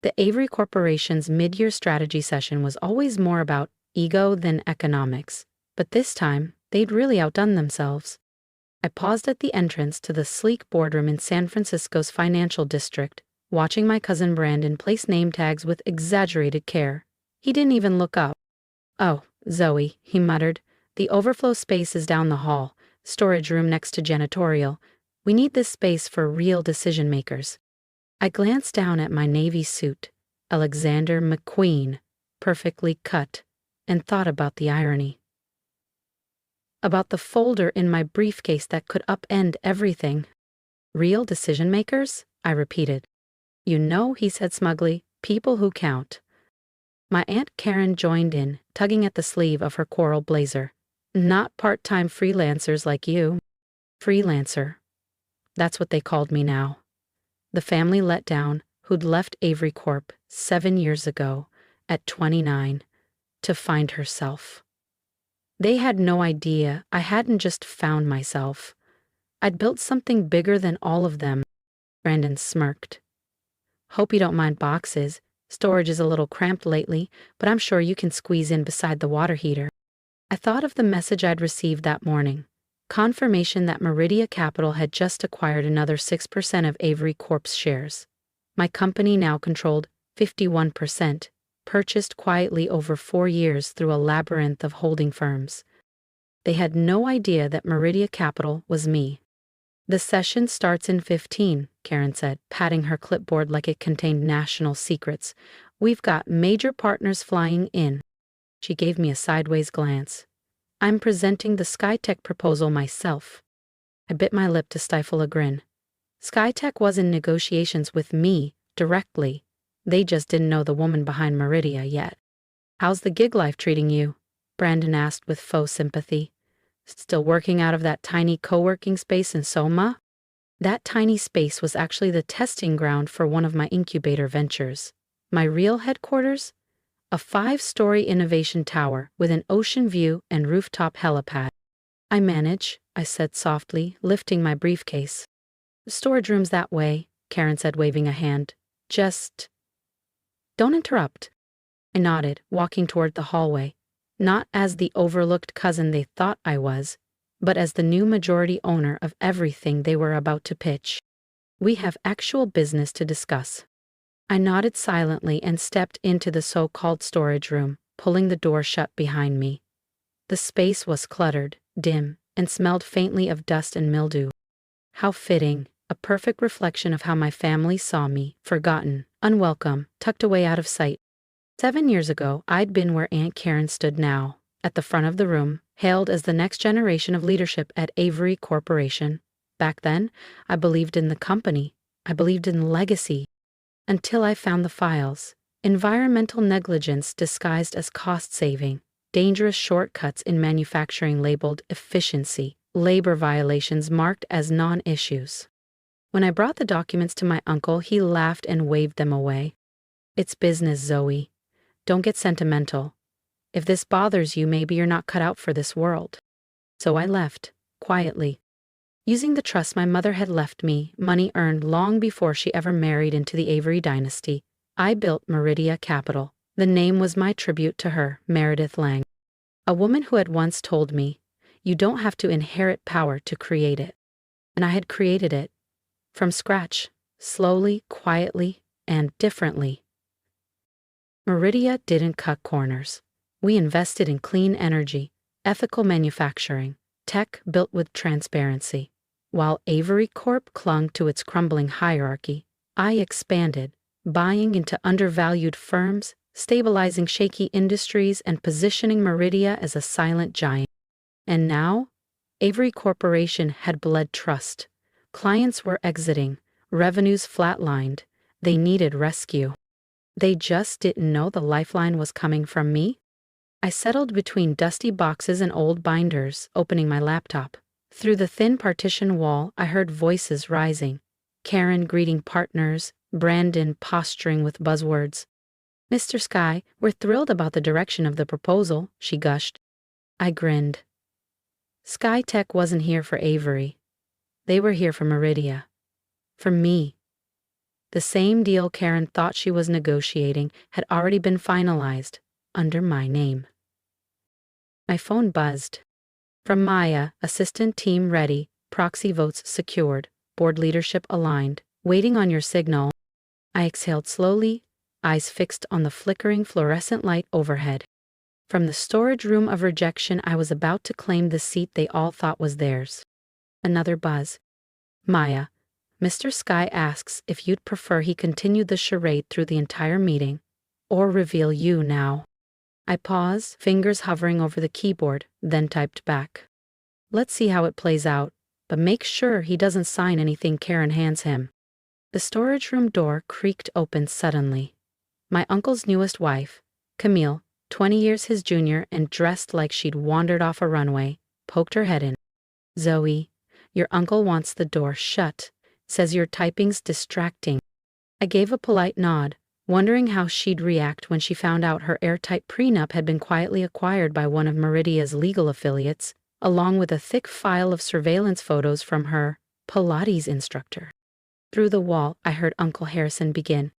The Avery Corporation's mid-year strategy session was always more about ego than economics, but this time, they'd really outdone themselves. I paused at the entrance to the sleek boardroom in San Francisco's financial district, watching my cousin Brandon place name tags with exaggerated care. He didn't even look up. "Oh, Zoe," he muttered. "The overflow space is down the hall, storage room next to janitorial. We need this space for real decision makers." I glanced down at my navy suit, Alexander McQueen, perfectly cut, and thought about the irony. About the folder in my briefcase that could upend everything. "Real decision makers?" I repeated. "You know," he said smugly, "people who count." My Aunt Karen joined in, tugging at the sleeve of her coral blazer. "Not part-time freelancers like you." Freelancer. That's what they called me now. The family letdown who'd left Avery Corp 7 years ago, at 29, to find herself. They had no idea I hadn't just found myself. I'd built something bigger than all of them. Brandon smirked. "Hope you don't mind boxes. Storage is a little cramped lately, but I'm sure you can squeeze in beside the water heater." I thought of the message I'd received that morning. Confirmation that Meridia Capital had just acquired another 6% of Avery Corp's shares. My company now controlled 51%, purchased quietly over 4 years through a labyrinth of holding firms. They had no idea that Meridia Capital was me. "The session starts in 15, Karen said, patting her clipboard like it contained national secrets. "We've got major partners flying in." She gave me a sideways glance. "I'm presenting the SkyTech proposal myself." I bit my lip to stifle a grin. SkyTech was in negotiations with me, directly. They just didn't know the woman behind Meridia yet. "How's the gig life treating you?" Brandon asked with faux sympathy. "Still working out of that tiny co-working space in Soma?" That tiny space was actually the testing ground for one of my incubator ventures. My real headquarters? A 5-story innovation tower with an ocean view and rooftop helipad. "I manage," I said softly, lifting my briefcase. "The storage room's that way," Karen said, waving a hand. "Just don't interrupt." I nodded, walking toward the hallway, not as the overlooked cousin they thought I was, but as the new majority owner of everything they were about to pitch. "We have actual business to discuss." I nodded silently and stepped into the so-called storage room, pulling the door shut behind me. The space was cluttered, dim, and smelled faintly of dust and mildew. How fitting, a perfect reflection of how my family saw me, forgotten, unwelcome, tucked away out of sight. 7 years ago, I'd been where Aunt Karen stood now, at the front of the room, hailed as the next generation of leadership at Avery Corporation. Back then, I believed in the company. I believed in legacy. Until I found the files. Environmental negligence disguised as cost-saving, dangerous shortcuts in manufacturing labeled efficiency, labor violations marked as non-issues. When I brought the documents to my uncle, he laughed and waved them away. "It's business, Zoe. Don't get sentimental. If this bothers you, maybe you're not cut out for this world." So I left, quietly. Using the trust my mother had left me, money earned long before she ever married into the Avery dynasty, I built Meridia Capital. The name was my tribute to her, Meredith Lang. A woman who had once told me, "You don't have to inherit power to create it." And I had created it. From scratch, slowly, quietly, and differently. Meridia didn't cut corners. We invested in clean energy, ethical manufacturing, tech built with transparency. While Avery Corp clung to its crumbling hierarchy, I expanded, buying into undervalued firms, stabilizing shaky industries, and positioning Meridia as a silent giant. And now, Avery Corporation had bled trust. Clients were exiting, revenues flatlined. They needed rescue. They just didn't know the lifeline was coming from me. I settled between dusty boxes and old binders, opening my laptop. Through the thin partition wall, I heard voices rising. Karen greeting partners, Brandon posturing with buzzwords. "Mr. Sky, we're thrilled about the direction of the proposal," she gushed. I grinned. SkyTech wasn't here for Avery. They were here for Meridia. For me. The same deal Karen thought she was negotiating had already been finalized, under my name. My phone buzzed. From Maya, assistant team ready, proxy votes secured, board leadership aligned, waiting on your signal. I exhaled slowly, eyes fixed on the flickering fluorescent light overhead. From the storage room of rejection, I was about to claim the seat they all thought was theirs. Another buzz. Maya, Mr. Sky asks if you'd prefer he continued the charade through the entire meeting, or reveal you now. I paused, fingers hovering over the keyboard, then typed back. Let's see how it plays out, but make sure he doesn't sign anything Karen hands him. The storage room door creaked open suddenly. My uncle's newest wife, Camille, 20 years his junior and dressed like she'd wandered off a runway, poked her head in. Zoe, your uncle wants the door shut, says your typing's distracting. I gave a polite nod, wondering how she'd react when she found out her airtight prenup had been quietly acquired by one of Meridia's legal affiliates, along with a thick file of surveillance photos from her Pilates instructor. Through the wall, I heard Uncle Harrison begin.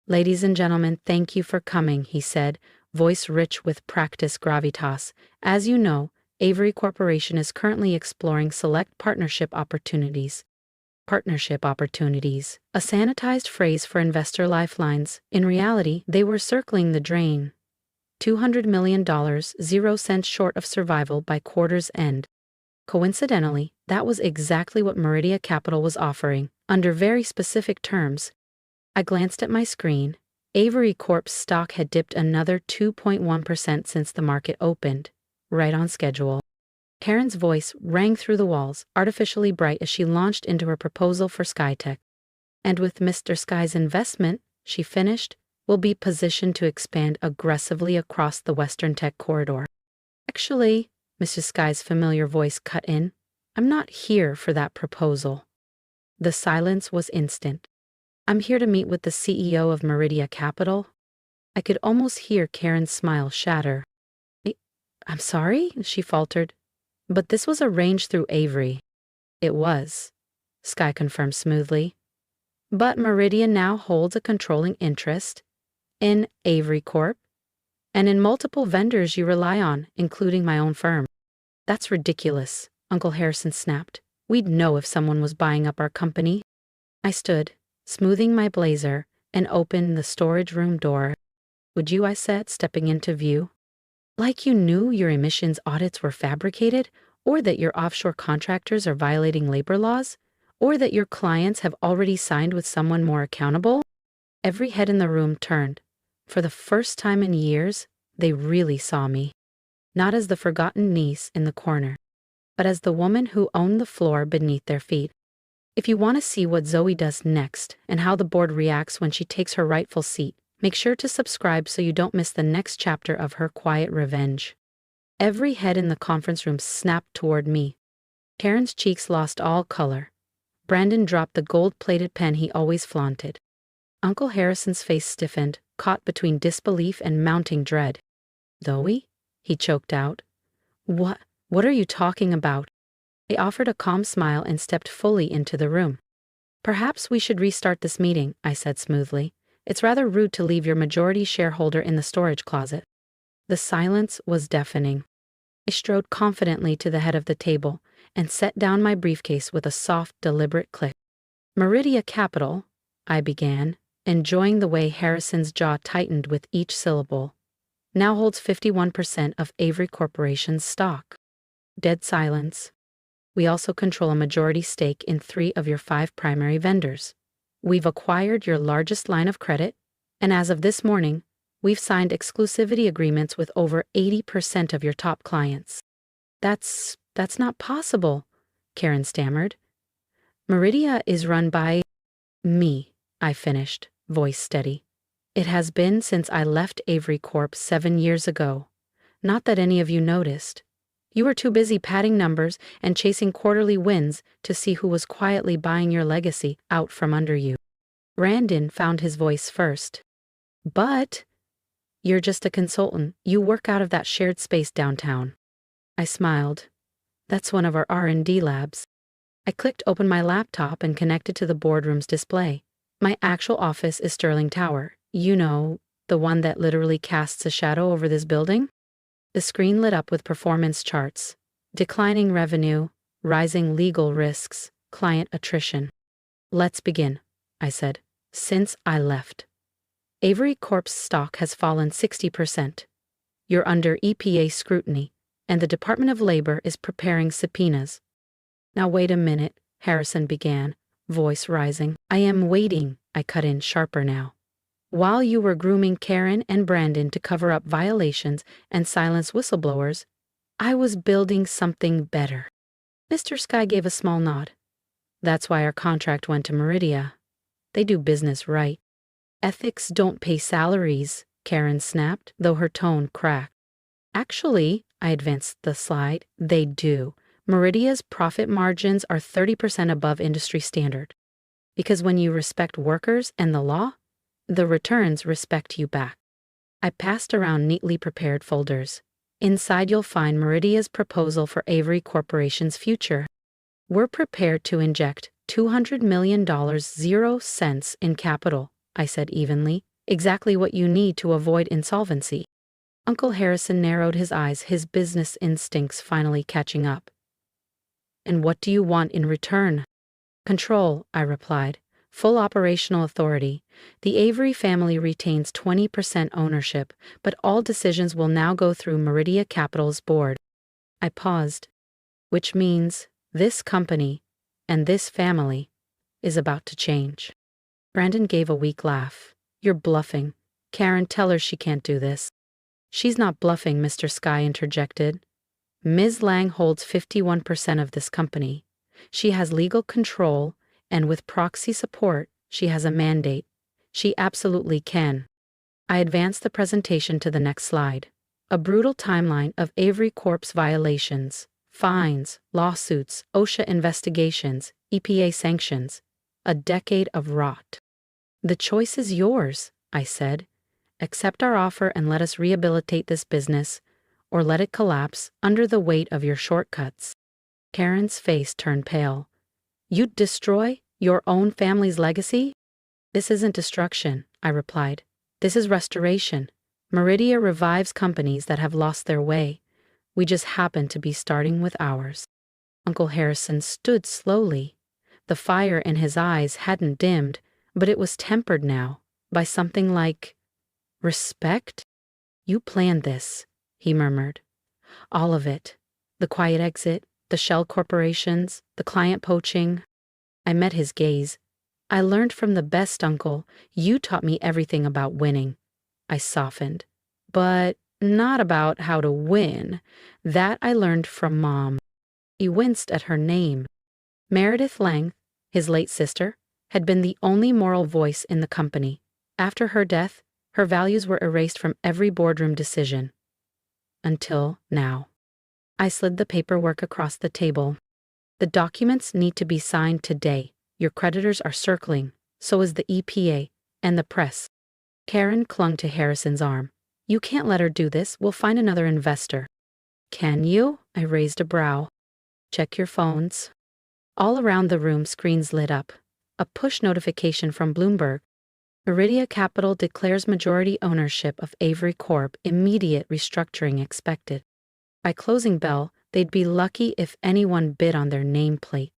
Ladies and gentlemen, thank you for coming, he said, voice rich with practiced gravitas. As you know, Avery Corporation is currently exploring select partnership opportunities. Partnership opportunities, a sanitized phrase for investor lifelines. In reality, they were circling the drain. $200 million, 0 cents short of survival by quarter's end. Coincidentally, that was exactly what Meridia Capital was offering, under very specific terms. I glanced at my screen. Avery Corp's stock had dipped another 2.1% since the market opened, right on schedule. Karen's voice rang through the walls, artificially bright as she launched into her proposal for SkyTech. And with Mr. Sky's investment, she finished, we'll be positioned to expand aggressively across the Western Tech Corridor. Actually, Mr. Sky's familiar voice cut in, I'm not here for that proposal. The silence was instant. I'm here to meet with the CEO of Meridia Capital. I could almost hear Karen's smile shatter. I'm sorry, she faltered. But this was arranged through Avery. It was, Sky confirmed smoothly. But Meridia now holds a controlling interest in Avery Corp and in multiple vendors you rely on, including my own firm. That's ridiculous, Uncle Harrison snapped. We'd know if someone was buying up our company. I stood, smoothing my blazer, and opened the storage room door. Would you, I said, stepping into view. Like you knew your emissions audits were fabricated, or that your offshore contractors are violating labor laws, or that your clients have already signed with someone more accountable? Every head in the room turned. For the first time in years, they really saw me. Not as the forgotten niece in the corner, but as the woman who owned the floor beneath their feet. If you want to see what Zoe does next and how the board reacts when she takes her rightful seat, make sure to subscribe so you don't miss the next chapter of her quiet revenge. Every head in the conference room snapped toward me. Karen's cheeks lost all color. Brandon dropped the gold-plated pen he always flaunted. Uncle Harrison's face stiffened, caught between disbelief and mounting dread. Zoe? He choked out. What are you talking about? I offered a calm smile and stepped fully into the room. Perhaps we should restart this meeting, I said smoothly. It's rather rude to leave your majority shareholder in the storage closet. The silence was deafening. I strode confidently to the head of the table and set down my briefcase with a soft, deliberate click. Meridia Capital, I began, enjoying the way Harrison's jaw tightened with each syllable, now holds 51% of Avery Corporation's stock. Dead silence. We also control a majority stake in 3 of your 5 primary vendors. We've acquired your largest line of credit, and as of this morning, we've signed exclusivity agreements with over 80% of your top clients. That's not possible, Karen stammered. Meridia is run by me, I finished, voice steady. It has been since I left Avery Corp 7 years ago. Not that any of you noticed. You were too busy padding numbers and chasing quarterly wins to see who was quietly buying your legacy out from under you. Brandon found his voice first. But you're just a consultant. You work out of that shared space downtown. I smiled. That's one of our R&D labs. I clicked open my laptop and connected to the boardroom's display. My actual office is Sterling Tower. You know, the one that literally casts a shadow over this building? The screen lit up with performance charts. Declining revenue, rising legal risks, client attrition. Let's begin, I said. Since I left, Avery Corp's stock has fallen 60%. You're under EPA scrutiny, and the Department of Labor is preparing subpoenas. Now wait a minute, Harrison began, voice rising. I am waiting, I cut in sharper now. While you were grooming Karen and Brandon to cover up violations and silence whistleblowers, I was building something better. Mr. Sky gave a small nod. That's why our contract went to Meridia. They do business right. Ethics don't pay salaries, Karen snapped, though her tone cracked. Actually, I advanced the slide, they do. Meridia's profit margins are 30% above industry standard. Because when you respect workers and the law, the returns respect you back. I passed around neatly prepared folders. Inside you'll find Meridia's proposal for Avery Corporation's future. We're prepared to inject $200 million 0 cents in capital, I said evenly, exactly what you need to avoid insolvency. Uncle Harrison narrowed his eyes, his business instincts finally catching up. And what do you want in return? Control, I replied. Full operational authority. The Avery family retains 20% ownership, but all decisions will now go through Meridia Capital's board. I paused. Which means this company and this family is about to change. Brandon gave a weak laugh. You're bluffing. Karen, tell her she can't do this. She's not bluffing, Mr. Sky interjected. Ms. Lang holds 51% of this company. She has legal control, and with proxy support, she has a mandate. She absolutely can. I advanced the presentation to the next slide. A brutal timeline of Avery Corp's violations, fines, lawsuits, OSHA investigations, EPA sanctions. A decade of rot. The choice is yours, I said. Accept our offer and let us rehabilitate this business, or let it collapse under the weight of your shortcuts. Karen's face turned pale. You'd destroy your own family's legacy? This isn't destruction, I replied. This is restoration. Meridia revives companies that have lost their way. We just happen to be starting with ours. Uncle Harrison stood slowly. The fire in his eyes hadn't dimmed, but it was tempered now by something like respect. You planned this, he murmured. All of it. The quiet exit, the shell corporations, the client poaching. I met his gaze. I learned from the best, Uncle. You taught me everything about winning. I softened. But not about how to win. That I learned from Mom. He winced at her name. Meredith Lang, his late sister, had been the only moral voice in the company. After her death, her values were erased from every boardroom decision. Until now. I slid the paperwork across the table. The documents need to be signed today. Your creditors are circling, so is the EPA and the press. Karen clung to Harrison's arm. You can't let her do this. We'll find another investor. Can you? I raised a brow. Check your phones. All around the room, screens lit up. A push notification from Bloomberg. Meridia Capital declares majority ownership of Avery Corp. Immediate restructuring expected. By closing bell, they'd be lucky if anyone bid on their nameplate.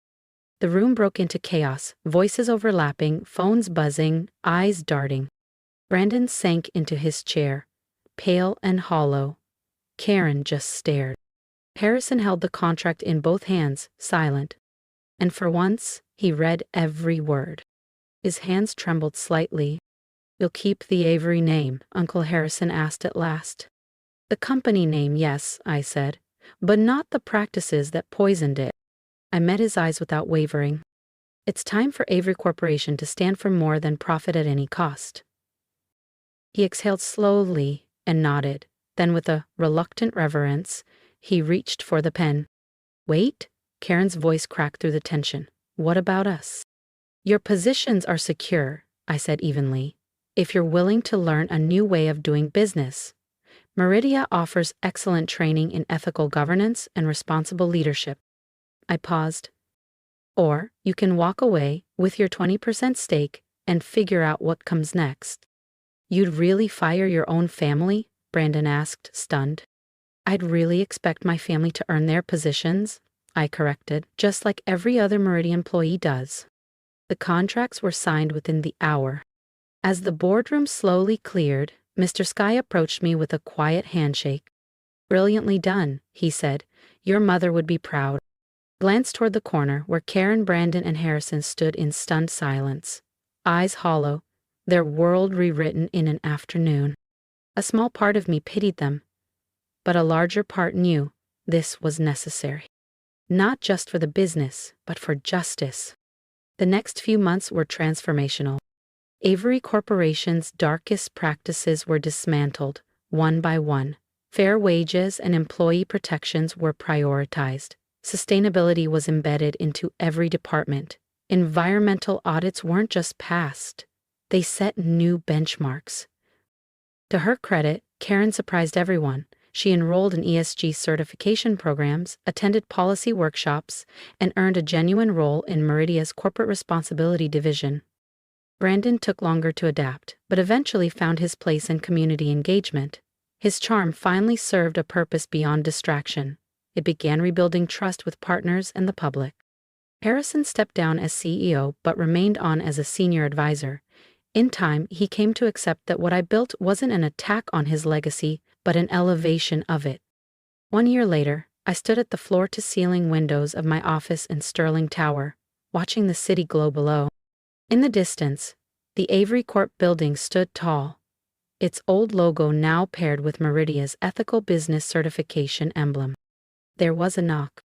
The room broke into chaos, voices overlapping, phones buzzing, eyes darting. Brandon sank into his chair, pale and hollow. Karen just stared. Harrison held the contract in both hands, silent. And for once, he read every word. His hands trembled slightly. You'll keep the Avery name, Uncle Harrison asked at last. The company name, yes, I said, but not the practices that poisoned it. I met his eyes without wavering. It's time for Avery Corporation to stand for more than profit at any cost. He exhaled slowly and nodded. Then with a reluctant reverence, he reached for the pen. Wait, Karen's voice cracked through the tension. What about us? Your positions are secure, I said evenly, if you're willing to learn a new way of doing business. Meridia offers excellent training in ethical governance and responsible leadership. I paused. Or you can walk away with your 20% stake and figure out what comes next. You'd really fire your own family? Brandon asked, stunned. I'd really expect my family to earn their positions, I corrected, just like every other Meridian employee does. The contracts were signed within the hour. As the boardroom slowly cleared, Mr. Sky approached me with a quiet handshake. Brilliantly done, he said. Your mother would be proud. Glanced toward the corner where Karen, Brandon, and Harrison stood in stunned silence, eyes hollow, their world rewritten in an afternoon. A small part of me pitied them, but a larger part knew this was necessary. Not just for the business, but for justice. The next few months were transformational. Avery Corporation's darkest practices were dismantled, one by one. Fair wages and employee protections were prioritized. Sustainability was embedded into every department. Environmental audits weren't just passed, they set new benchmarks. To her credit, Karen surprised everyone. She enrolled in ESG certification programs, attended policy workshops, and earned a genuine role in Meridia's corporate responsibility division. Brandon took longer to adapt, but eventually found his place in community engagement. His charm finally served a purpose beyond distraction. It began rebuilding trust with partners and the public. Harrison stepped down as CEO but remained on as a senior advisor. In time, he came to accept that what I built wasn't an attack on his legacy, but an elevation of it. 1 year later, I stood at the floor-to-ceiling windows of my office in Sterling Tower, watching the city glow below. In the distance, the Avery Corp building stood tall, its old logo now paired with Meridia's ethical business certification emblem. There was a knock.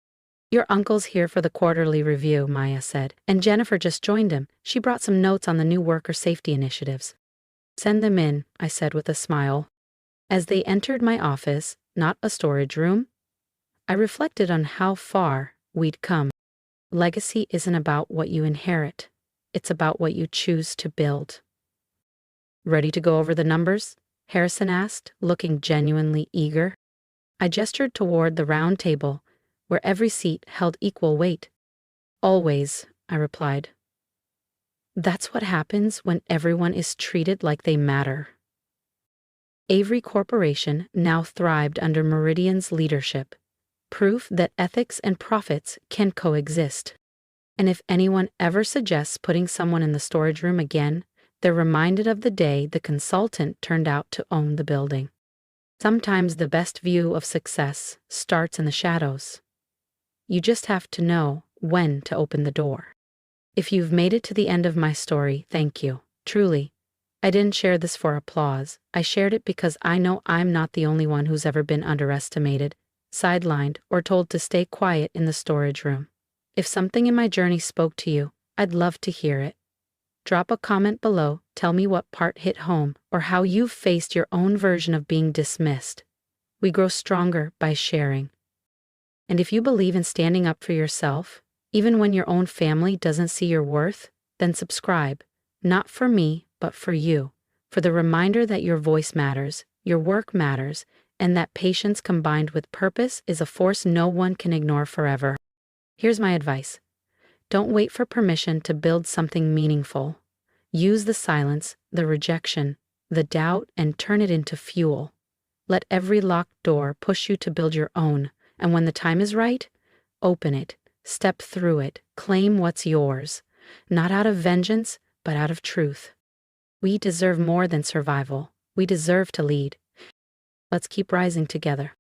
Your uncle's here for the quarterly review, Maya said, and Jennifer just joined him. She brought some notes on the new worker safety initiatives. Send them in, I said with a smile. As they entered my office, not a storage room, I reflected on how far we'd come. Legacy isn't about what you inherit. It's about what you choose to build. Ready to go over the numbers? Harrison asked, looking genuinely eager. I gestured toward the round table, where every seat held equal weight. Always, I replied. That's what happens when everyone is treated like they matter. Avery Corporation now thrived under Meridian's leadership, proof that ethics and profits can coexist. And if anyone ever suggests putting someone in the storage room again, they're reminded of the day the consultant turned out to own the building. Sometimes the best view of success starts in the shadows. You just have to know when to open the door. If you've made it to the end of my story, thank you. Truly. I didn't share this for applause. I shared it because I know I'm not the only one who's ever been underestimated, sidelined, or told to stay quiet in the storage room. If something in my journey spoke to you, I'd love to hear it. Drop a comment below, tell me what part hit home, or how you've faced your own version of being dismissed. We grow stronger by sharing. And if you believe in standing up for yourself, even when your own family doesn't see your worth, then subscribe. Not for me, but for you. For the reminder that your voice matters, your work matters, and that patience combined with purpose is a force no one can ignore forever. Here's my advice. Don't wait for permission to build something meaningful. Use the silence, the rejection, the doubt, and turn it into fuel. Let every locked door push you to build your own, and when the time is right, open it, step through it, claim what's yours, not out of vengeance, but out of truth. We deserve more than survival. We deserve to lead. Let's keep rising together.